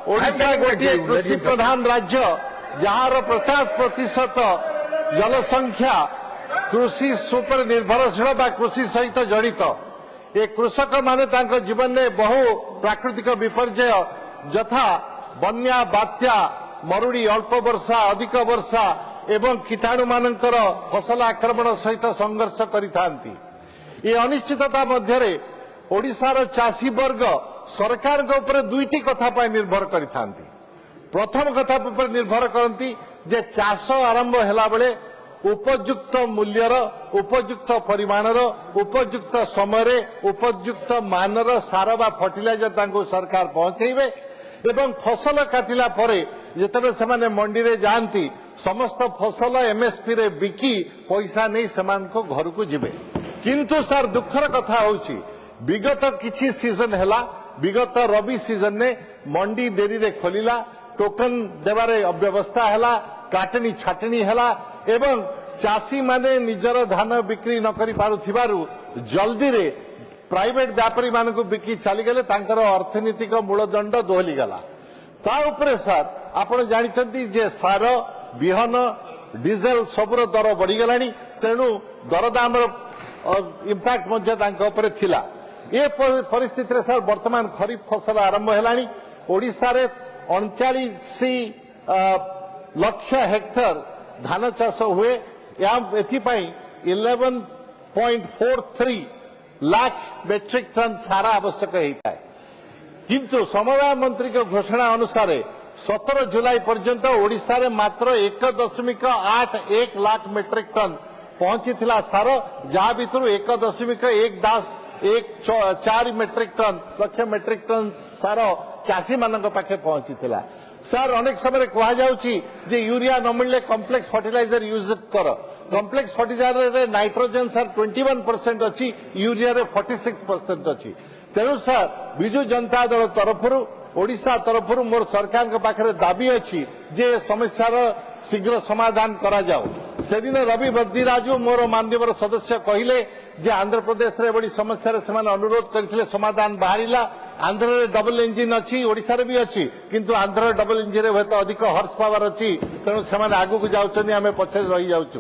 ओडिशा गोटे कृषि प्रधान राज्य जार 50% जनसंख्या कृषि सुपर निर्भरशील बा कृषि सहित जड़ित ए कृषक माने तांको जीवन में बहु प्राकृतिक विपर्यय यथा बन्या बात्या मरुड़ी अल्प वर्षा अधिक वर्षा एवं कीटाणु मानकर फसल आक्रमण सहित संघर्ष करिथांती। ये अनिश्चितता मध्यरे ओडिशार चाषी वर्ग सरकार के ऊपर दुईटी कथा पर निर्भर करिथांती। प्रथम कथा पर निर्भर करती जे चाष आरंभ हैला बेले उपयुक्त मूल्यर उपयुक्त परिमाणर उपयुक्त समय उपयुक्त मानर सार बा फर्टिलाइजर तांको सरकार पहुंचेबे एवं फसल काटिला परे जेतबे सेमाने मंडी रे जानती समस्त फसल एमएसपी रे बिकी पैसा नहीं सेमान को घर को जिबे। किंतु सर दुखर कथा होची विगत किछि सीजन हैला विगत रबी सीजन ने मंडी देरी रे खोलिला टोकन देवारे अव्यवस्था हैला काटनी छाटनी हैला एवं चाषी माने निजर धान बिक्री न करि पारुथिबारु जल्दी रे प्राइवेट व्यापारी मान को बिकी चली गले तांकर अर्थनीतिक मूलदंड दोहली गला। ता उपरे सर आपण जानिछंती जे सार बिहन डीजेल सबुर दर बढ़ी गलानी तेणु दरदाम इंपैक्ट मध्य तांक उपरे थिला। ए परिस्थिति रे सर वर्तमान खरीफ फसल आरंभ हैलानी ओडिसा रे 39 लाख हेक्टर धान चाष हुए एथिपाई 11.43 लाख मेट्रिक टन सारा आवश्यक होता है। किंतु समवाय मंत्री के घोषणा अनुसार 17 जुलाई पर्यंत ओडिशा रे मात्र 1.81 लाख मेट्रिक टन पहुंची सार जहाँ भीतर 1.14 मेट्रिक टन लक्ष मेट्रिक टन सार चाषी मान पाखे पहुंची सर अनेक समय कह जाउची यूरिया न मिलले कॉम्प्लेक्स फर्टिलाइजर यूज कर कॉम्प्लेक्स फर्टिलाइजर रे नाइट्रोजन सर 21% अच्छी यूरिया रे 46% अच्छी तेणु सर विजु जनता दल तरफर ओडिशा तरफर मोर सरकार के पाखे दाबी अच्छी जे समस्यार शीघ्र समाधान करा जाओ। से दिन रवि बद्रीराजु मोर माननीय सदस्य कहले जे आंध्र प्रदेश रे बड़ी समस्या रे सेमाने अनुरोध करथिले समाधान बाहरिला आंध्र रे डबल इंजिन अच्छी ओडिशा रे भी अच्छी किंतु आंध्र डबल इंजिन रे अधिक हॉर्स पावर अच्छी तेणु सेमाने आगु को जाउछनी आमे पछे रही जाउछु।